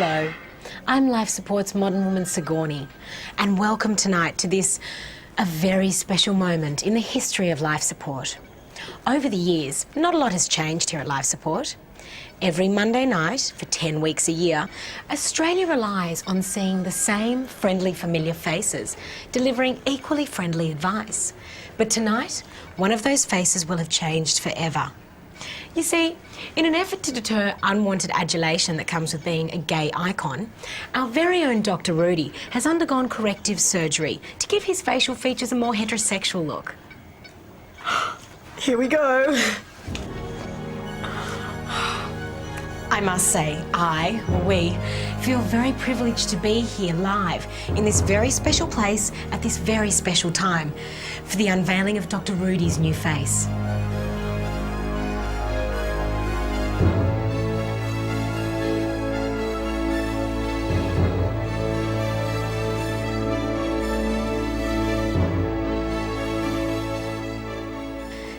Hello, I'm Life Support's modern woman Sigourney, and welcome tonight to a very special moment in the history of Life Support. Over the years, not a lot has changed here at Life Support. Every Monday night, for 10 weeks a year, Australia relies on seeing the same friendly, familiar faces, delivering equally friendly advice. But tonight, one of those faces will have changed forever. You see, in an effort to deter unwanted adulation that comes with being a gay icon, our very own Dr. Rudy has undergone corrective surgery to give his facial features a more heterosexual look. Here we go. I must say, we feel very privileged to be here live in this very special place at this very special time for the unveiling of Dr. Rudy's new face.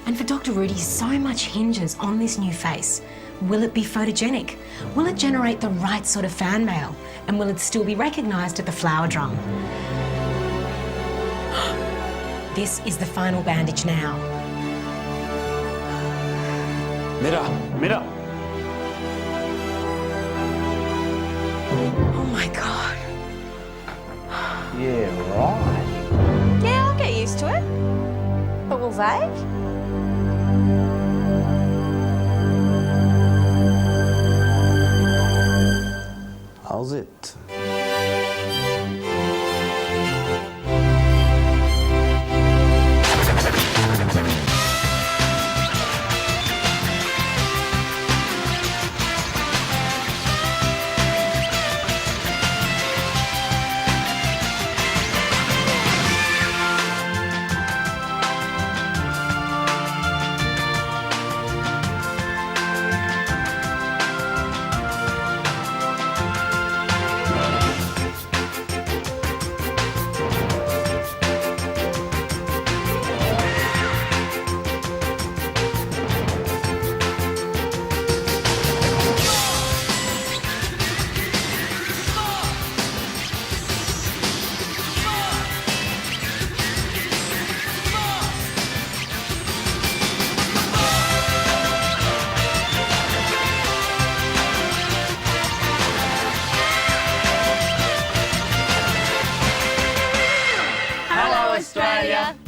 And for Dr. Rudy, so much hinges on this new face. Will it be photogenic? Will it generate the right sort of fan mail? And will it still be recognised at the flower drum? This is the final bandage now. Mira. Oh my God. Yeah, right. Yeah, I'll get used to it. But will they? How's it?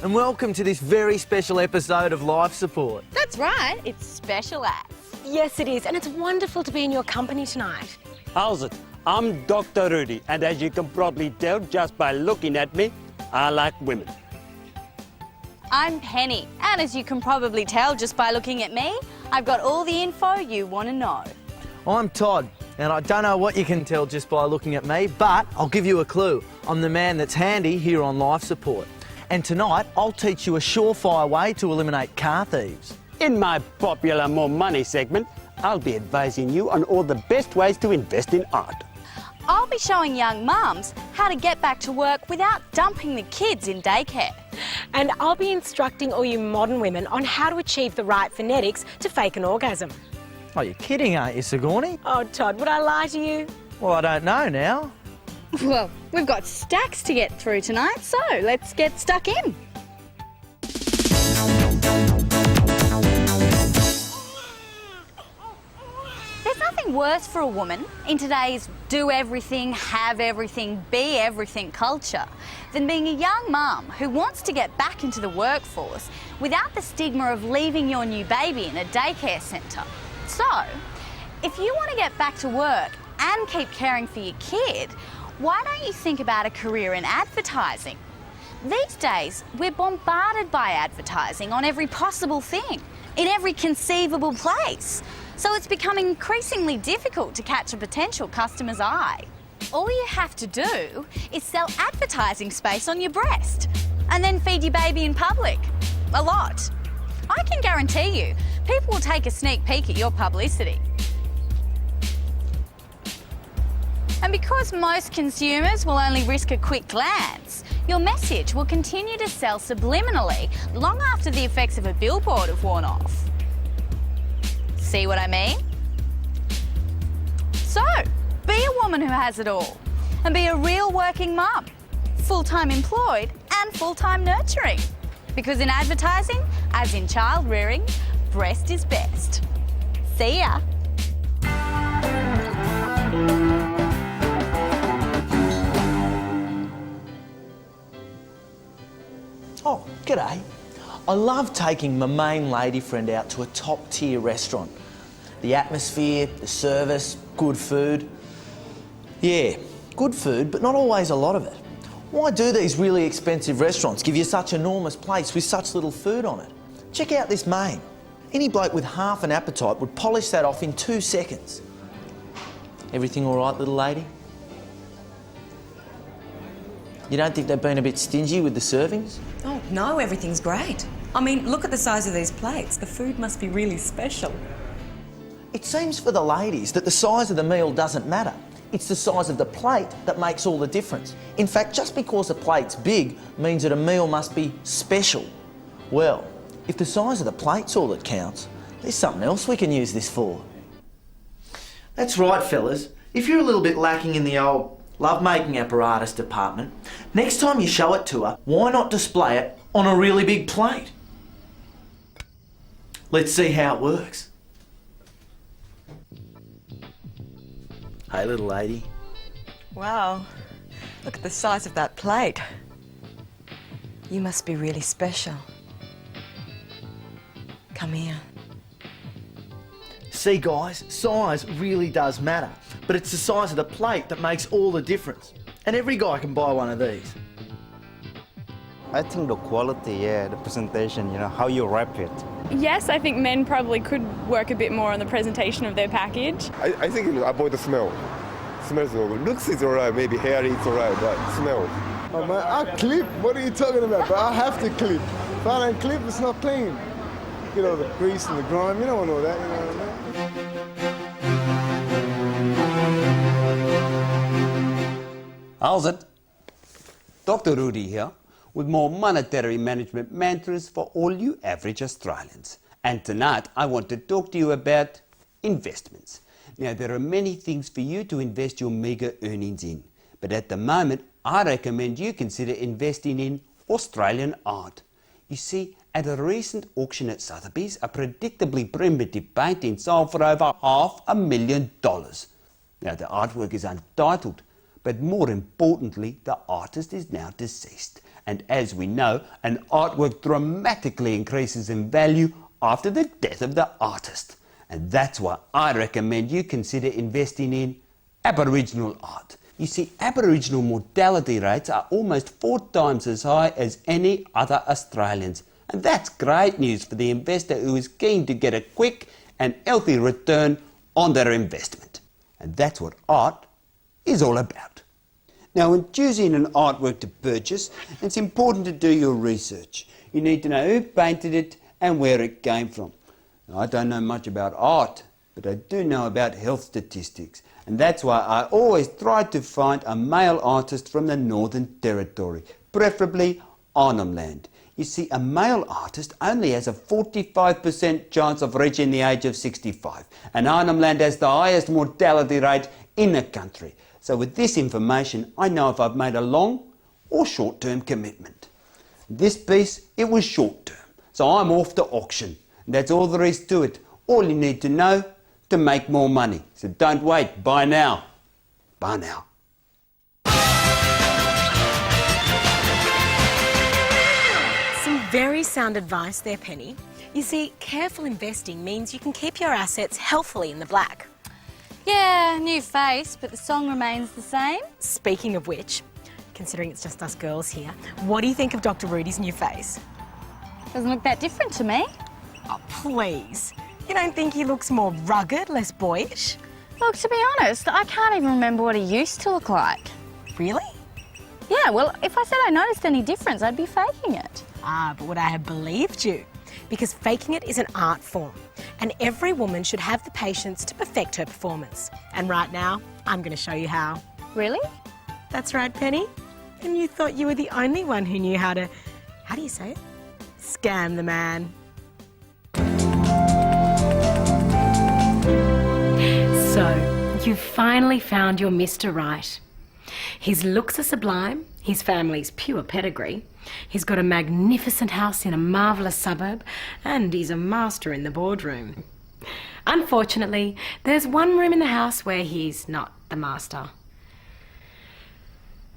And welcome to this very special episode of Life Support. That's right, it's special ass. Yes, it is, and it's wonderful to be in your company tonight. How's it? I'm Dr. Rudy, and as you can probably tell just by looking at me, I like women. I'm Penny, and as you can probably tell just by looking at me, I've got all the info you want to know. I'm Todd, and I don't know what you can tell just by looking at me, but I'll give you a clue. I'm the man that's handy here on Life Support. And tonight, I'll teach you a surefire way to eliminate car thieves. In my popular More Money segment, I'll be advising you on all the best ways to invest in art. I'll be showing young mums how to get back to work without dumping the kids in daycare. And I'll be instructing all you modern women on how to achieve the right phonetics to fake an orgasm. Oh, you're kidding, aren't you, Sigourney? Oh, Todd, would I lie to you? Well, I don't know now. Well, we've got stacks to get through tonight, so let's get stuck in. There's nothing worse for a woman in today's do everything, have everything, be everything culture than being a young mum who wants to get back into the workforce without the stigma of leaving your new baby in a daycare centre. So, if you want to get back to work and keep caring for your kid, why don't you think about a career in advertising? These days, we're bombarded by advertising on every possible thing, in every conceivable place. So it's becoming increasingly difficult to catch a potential customer's eye. All you have to do is sell advertising space on your breast and then feed your baby in public. A lot. I can guarantee you, people will take a sneak peek at your publicity. And because most consumers will only risk a quick glance, your message will continue to sell subliminally long after the effects of a billboard have worn off. See what I mean? So, Be a woman who has it all and be a real working mum, full-time employed and full-time nurturing. Because in advertising, as in child rearing, breast is best. See ya. Oh, g'day. I love taking my main lady friend out to a top-tier restaurant. The atmosphere, the service, good food. Yeah, good food, but not always a lot of it. Why do these really expensive restaurants give you such enormous plates with such little food on it? Check out this main. Any bloke with half an appetite would polish that off in 2 seconds. Everything all right, little lady? You don't think they've been a bit stingy with the servings? Oh, no, everything's great. I mean, look at the size of these plates. The food must be really special. It seems for the ladies that the size of the meal doesn't matter. It's the size of the plate that makes all the difference. In fact, just because a plate's big means that a meal must be special. Well, if the size of the plate's all that counts, there's something else we can use this for. That's right, fellas. If you're a little bit lacking in the old love-making apparatus department, next time you show it to her, why not display it on a really big plate? Let's see how it works. Hey, little lady. Wow, look at the size of that plate. You must be really special. Come here. See, guys, size really does matter, but it's the size of the plate that makes all the difference. And every guy can buy one of these. I think the quality, yeah, the presentation, you know, how you wrap it. Yes, I think men probably could work a bit more on the presentation of their package. I think you avoid the smell. Smells no good. Looks is alright, maybe hair is alright, but smell. Oh man, I clip. What are you talking about? But I have to clip. If I don't clip, it's not clean. Get all the grease and the grime. You don't want all that. You know what I mean? How's it? Dr. Rudy here with more monetary management mantras for all you average Australians. And tonight I want to talk to you about investments. Now, there are many things for you to invest your meagre earnings in, but at the moment I recommend you consider investing in Australian art. You see, at a recent auction at Sotheby's, a predictably primitive painting sold for over $500,000. Now, the artwork is untitled, but more importantly, the artist is now deceased. And as we know, an artwork dramatically increases in value after the death of the artist. And that's why I recommend you consider investing in Aboriginal art. You see, Aboriginal mortality rates are almost 4 times as high as any other Australians. And that's great news for the investor who is keen to get a quick and healthy return on their investment. And that's what art is all about. Now, when choosing an artwork to purchase, it's important to do your research. You need to know who painted it and where it came from. Now, I don't know much about art, but I do know about health statistics. And that's why I always try to find a male artist from the Northern Territory, preferably Arnhem Land. You see, a male artist only has a 45% chance of reaching the age of 65. And Arnhem Land has the highest mortality rate in the country. So with this information, I know if I've made a long or short-term commitment. This piece, it was short-term, so I'm off to auction. And that's all there is to it. All you need to know to make more money. So don't wait, buy now. Buy now. Some very sound advice there, Penny. You see, careful investing means you can keep your assets healthily in the black. Yeah, new face, but the song remains the same. Speaking of which, considering it's just us girls here, what do you think of Dr. Rudy's new face? Doesn't look that different to me. Oh, please. You don't think he looks more rugged, less boyish? Look, to be honest, I can't even remember what he used to look like. Really? Yeah, well, if I said I noticed any difference, I'd be faking it. Ah, but would I have believed you? Because faking it is an art form, and every woman should have the patience to perfect her performance. And right now, I'm going to show you how. Really? That's right, Penny. And you thought you were the only one who knew how do you say it? Scam the man. So, You've finally found your Mr. Right. His looks are sublime, his family's pure pedigree, he's got a magnificent house in a marvellous suburb, and he's a master in the boardroom. Unfortunately, there's one room in the house where he's not the master.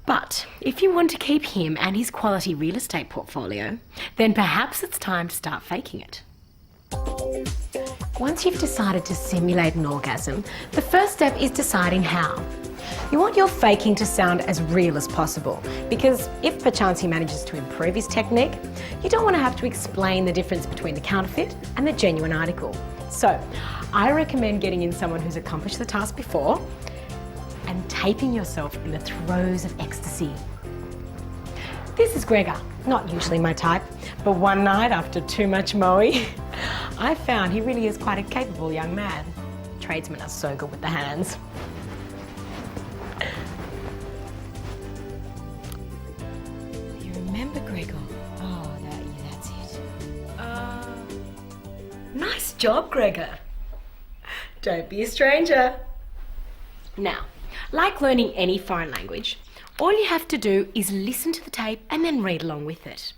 But if you want to keep him and his quality real estate portfolio, then perhaps it's time to start faking it. Once you've decided to simulate an orgasm, the first step is deciding how. You want your faking to sound as real as possible, because if perchance he manages to improve his technique, you don't want to have to explain the difference between the counterfeit and the genuine article. So, I recommend getting in someone who's accomplished the task before and taping yourself in the throes of ecstasy. This is Gregor, not usually my type, but one night after too much moe, I found he really is quite a capable young man. Tradesmen are so good with the hands. You remember Gregor? Oh, that's it. Nice job, Gregor. Don't be a stranger. Now, like learning any foreign language, all you have to do is listen to the tape and then read along with it.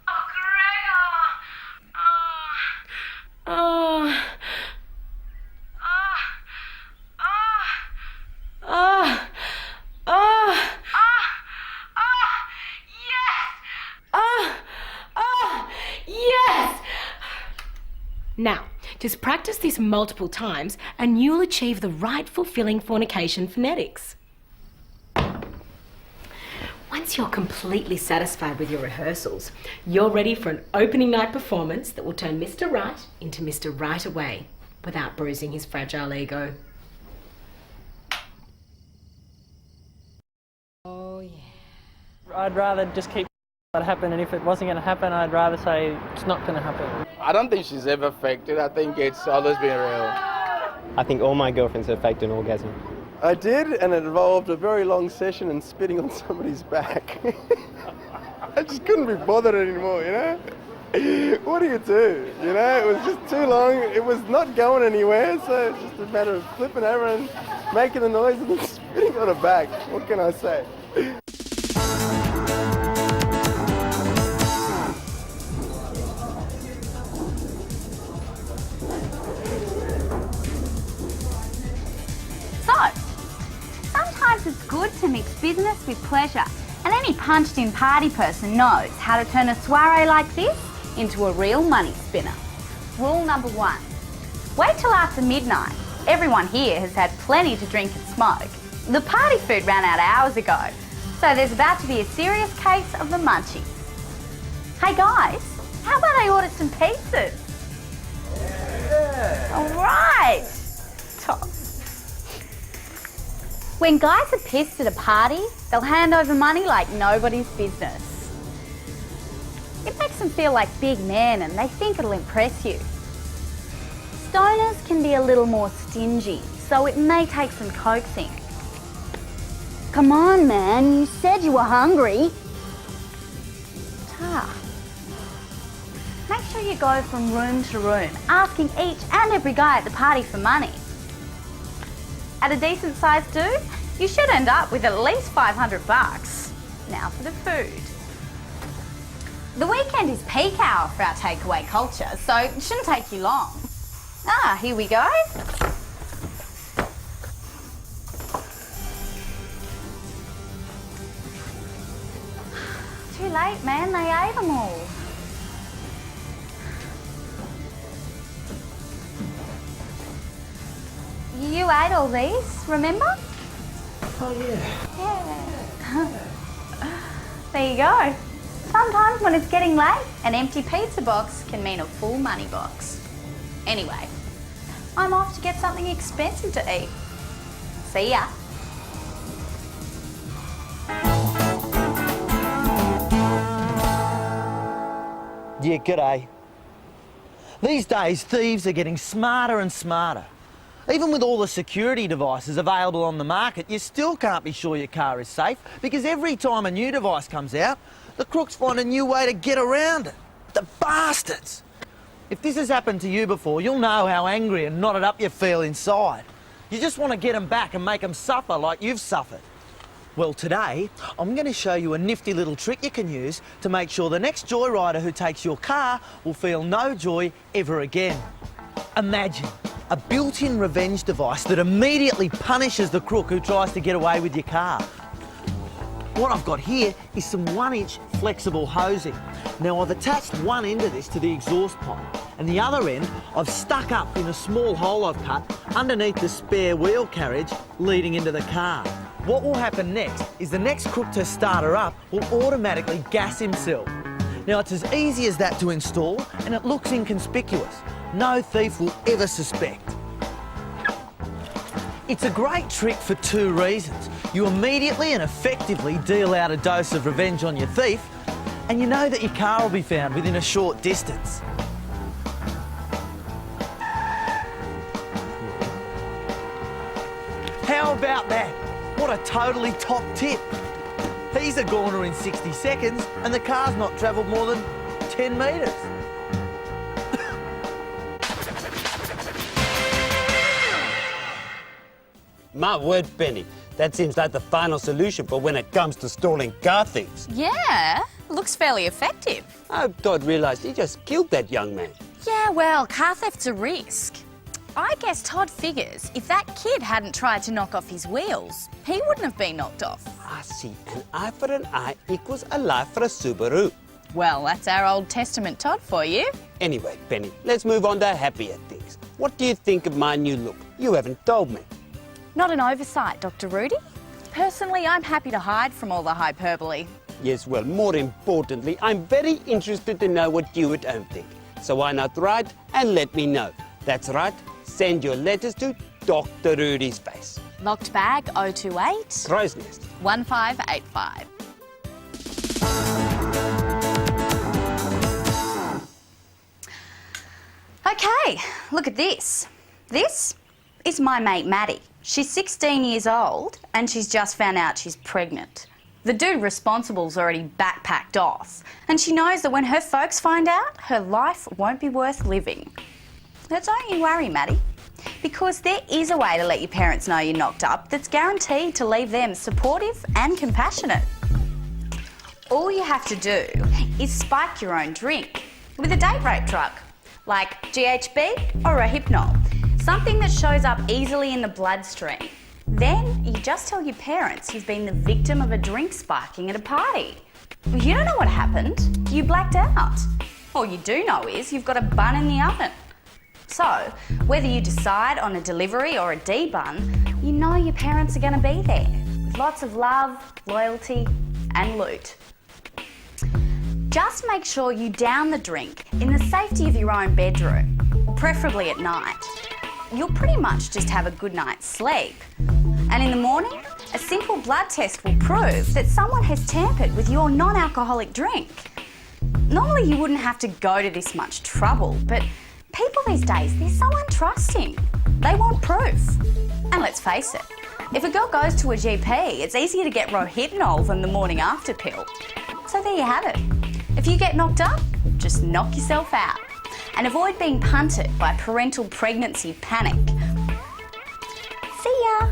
Oh, Gregor! Oh. Yes! Now, just practice this multiple times and you'll achieve the right fulfilling fornication phonetics. Once you're completely satisfied with your rehearsals, you're ready for an opening night performance that will turn Mr. Right into Mr. Right Away without bruising his fragile ego. Oh, yeah. I'd rather just keep that happen, and if it wasn't going to happen, I'd rather say it's not going to happen. I don't think she's ever faked it. I think it's always been real. I think all my girlfriends have faked an orgasm. I did, and it involved a very long session and spitting on somebody's back. I just couldn't be bothered anymore, you know? What do? You know, it was just too long. It was not going anywhere, so it's just a matter of flipping over and making the noise and then spitting on her back. What can I say? It's good to mix business with pleasure, and any punched-in party person knows how to turn a soiree like this into a real money spinner. Rule number 1, wait till after midnight. Everyone here has had plenty to drink and smoke. The party food ran out hours ago, so there's about to be a serious case of the munchies. Hey guys, how about I order some pizzas? Yeah. All right. Top. When guys are pissed at a party, they'll hand over money like nobody's business. It makes them feel like big men and they think it'll impress you. Stoners can be a little more stingy, so it may take some coaxing. Come on, man, you said you were hungry. Make sure you go from room to room, asking each and every guy at the party for money. At a decent sized dude, you should end up with at least $500. Now for the food. The weekend is peak hour for our takeaway culture, so it shouldn't take you long. Here we go. Too late, man, they ate them all. You ate all these, remember? Oh, yeah. There you go. Sometimes when it's getting late, an empty pizza box can mean a full money box. Anyway, I'm off to get something expensive to eat. See ya. Yeah, g'day. These days, thieves are getting smarter and smarter. Even with all the security devices available on the market, you still can't be sure your car is safe because every time a new device comes out, the crooks find a new way to get around it. The bastards! If this has happened to you before, you'll know how angry and knotted up you feel inside. You just want to get them back and make them suffer like you've suffered. Well, today, I'm going to show you a nifty little trick you can use to make sure the next joyrider who takes your car will feel no joy ever again. Imagine a built-in revenge device that immediately punishes the crook who tries to get away with your car. What I've got here is some 1-inch flexible hosing. Now, I've attached one end of this to the exhaust pipe, and the other end I've stuck up in a small hole I've cut underneath the spare wheel carriage leading into the car. What will happen next is the next crook to start her up will automatically gas himself. Now, it's as easy as that to install, and it looks inconspicuous. No thief will ever suspect. It's a great trick for two reasons. You immediately and effectively deal out a dose of revenge on your thief, and you know that your car will be found within a short distance. How about that? What a totally top tip. He's a goner in 60 seconds, and the car's not travelled more than 10 metres. My word, Penny, that seems like the final solution for when it comes to stalling car thieves. Yeah, looks fairly effective. I Todd realised he just killed that young man. Yeah, well, car theft's a risk. I guess Todd figures if that kid hadn't tried to knock off his wheels, he wouldn't have been knocked off. I see, an eye for an eye equals a life for a Subaru. Well, that's our Old Testament Todd for you. Anyway, Penny, let's move on to happier things. What do you think of my new look? You haven't told me. Not an oversight, Dr. Rudy. Personally, I'm happy to hide from all the hyperbole. Yes, well, more importantly, I'm very interested to know what you at home think. So why not write and let me know? That's right, send your letters to Dr. Rudy's face. Locked bag 028 Crow's Nest 1585. Okay, look at this. This is my mate Maddie. She's 16 years old and she's just found out she's pregnant. The dude responsible's already backpacked off, and she knows that when her folks find out, her life won't be worth living. Now don't you worry, Maddie, because there is a way to let your parents know you're knocked up that's guaranteed to leave them supportive and compassionate. All you have to do is spike your own drink with a date rape drug, like GHB or a Hypnol, something that shows up easily in the bloodstream. Then you just tell your parents you've been the victim of a drink spiking at a party. You don't know what happened, you blacked out. All you do know is you've got a bun in the oven. So, whether you decide on a delivery or a debun, you know your parents are going to be there with lots of love, loyalty and loot. Just make sure you down the drink in the safety of your own bedroom, preferably at night. You'll pretty much just have a good night's sleep. And in the morning, a simple blood test will prove that someone has tampered with your non-alcoholic drink. Normally you wouldn't have to go to this much trouble, but people these days, they're so untrusting. They want proof. And let's face it, if a girl goes to a GP, it's easier to get Rohypnol than the morning after pill. So there you have it. If you get knocked up, just knock yourself out and avoid being punted by parental pregnancy panic. See ya.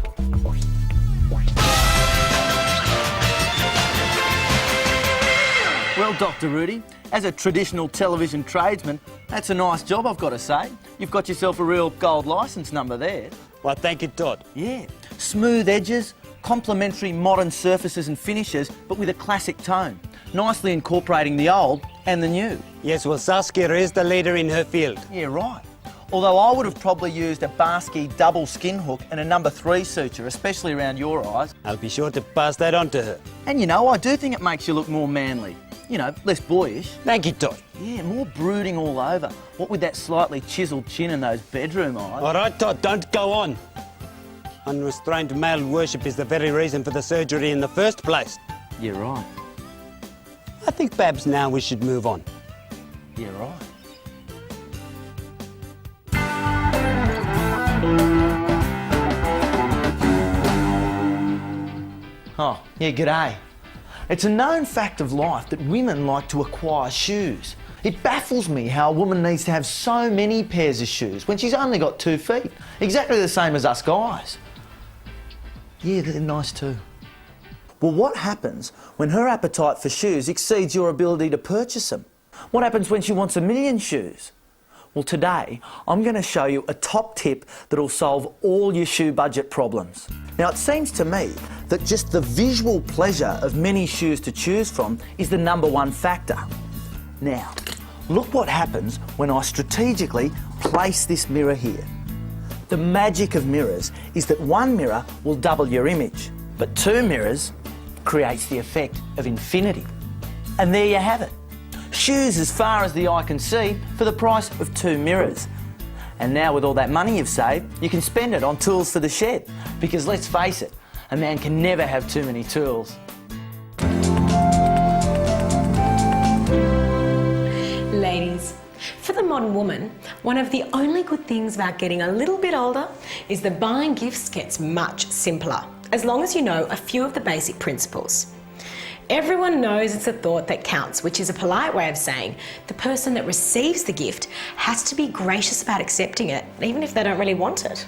Well, Dr. Rudy, as a traditional television tradesman, that's a nice job, I've got to say. You've got yourself a real gold licence number there. Well, thank you, Todd. Yeah. Smooth edges, complementary modern surfaces and finishes, but with a classic tone, nicely incorporating the old and the new. Yes, well, Saskia is the leader in her field. Yeah, right. Although I would have probably used a Barsky double skin hook and a number 3 suture, especially around your eyes. I'll be sure to pass that on to her. And you know, I do think it makes you look more manly. You know, less boyish. Thank you, Todd. Yeah, more brooding all over. What with that slightly chiselled chin and those bedroom eyes. All right, Todd, don't go on. Unrestrained male worship is the very reason for the surgery in the first place. You're right. I think perhaps now we should move on. You're right. Oh, yeah, g'day. It's a known fact of life that women like to acquire shoes. It baffles me how a woman needs to have so many pairs of shoes when she's only got 2 feet. Exactly the same as us guys. Yeah, they're nice too. Well, what happens when her appetite for shoes exceeds your ability to purchase them? What happens when she wants 1 million shoes? Well, today I'm going to show you a top tip that'll solve all your shoe budget problems. Now, it seems to me that just the visual pleasure of many shoes to choose from is the #1 factor. Now, look what happens when I strategically place this mirror here. The magic of mirrors is that 1 mirror will double your image, but 2 mirrors creates the effect of infinity. And there you have it. Shoes as far as the eye can see for the price of 2 mirrors. And now with all that money you've saved, you can spend it on tools for the shed. Because let's face it, a man can never have too many tools. Ladies, for the modern woman, one of the only good things about getting a little bit older is that buying gifts gets much simpler, as long as you know a few of the basic principles. Everyone knows it's a thought that counts, which is a polite way of saying the person that receives the gift has to be gracious about accepting it, even if they don't really want it.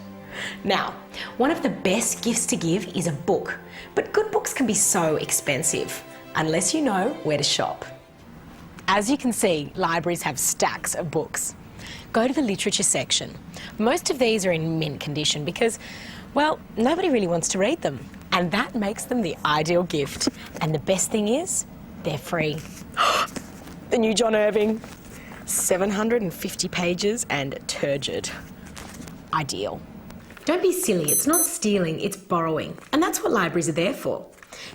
Now, one of the best gifts to give is a book, but good books can be so expensive, unless you know where to shop. As you can see, libraries have stacks of books. Go to the literature section. Most of these are in mint condition because, well, nobody really wants to read them. And that makes them the ideal gift. And the best thing is, they're free. The new John Irving, 750 pages and turgid. Ideal. Don't be silly, it's not stealing, it's borrowing. And that's what libraries are there for.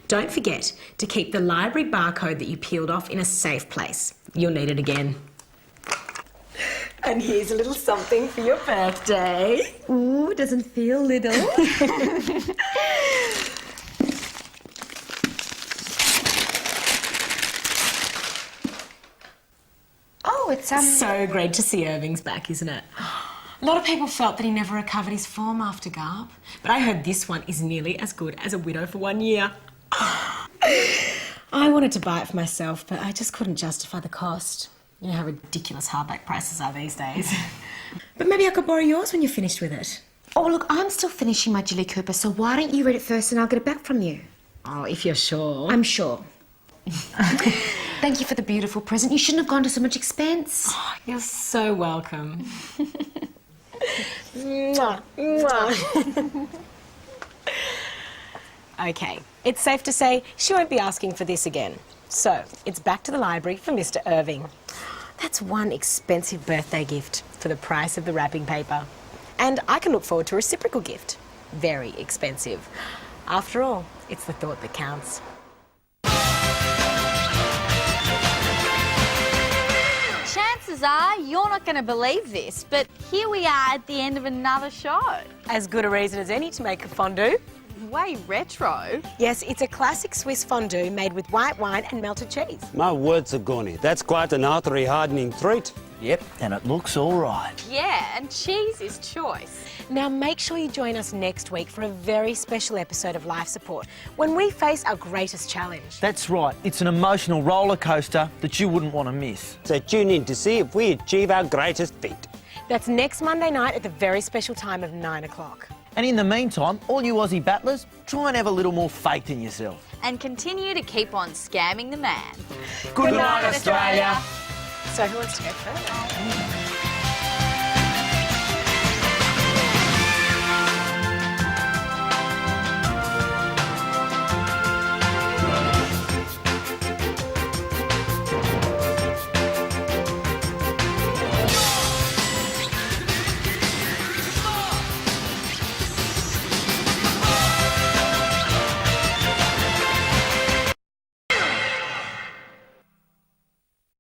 Don't forget to keep the library barcode that you peeled off in a safe place. You'll need it again. And here's a little something for your birthday. Ooh, doesn't feel little. Oh, it's So great to see Irving's back, isn't it? A lot of people felt that he never recovered his form after Garb, but I heard this one is nearly as good as A Widow for 1 year. I wanted to buy it for myself, but I just couldn't justify the cost. You know how ridiculous hardback prices are these days. But maybe I could borrow yours when you're finished with it. Oh, look, I'm still finishing my Jilly Cooper, so why don't you read it first and I'll get it back from you? Oh, if you're sure. I'm sure. Thank you for the beautiful present. You shouldn't have gone to so much expense. Oh, you're so welcome. Mwah, mwah. Okay, it's safe to say she won't be asking for this again. So, it's back to the library for Mr. Irving. That's one expensive birthday gift for the price of the wrapping paper. And I can look forward to a reciprocal gift. Very expensive. After all, it's the thought that counts. Chances are you're not going to believe this, but here we are at the end of another show. As good a reason as any to make a fondue. Way retro. Yes, it's a classic Swiss fondue made with white wine and melted cheese. My word, Sigourney, that's quite an artery-hardening treat. Yep, and it looks all right. Yeah, and cheese is choice. Now make sure you join us next week for a very special episode of Life Support when we face our greatest challenge. That's right, it's an emotional roller coaster that you wouldn't want to miss. So tune in to see if we achieve our greatest feat. That's next Monday night at the very special time of 9 o'clock. And in the meantime, all you Aussie battlers, try and have a little more faith in yourself. And continue to keep on scamming the man. Good night, Australia. So who wants to go first?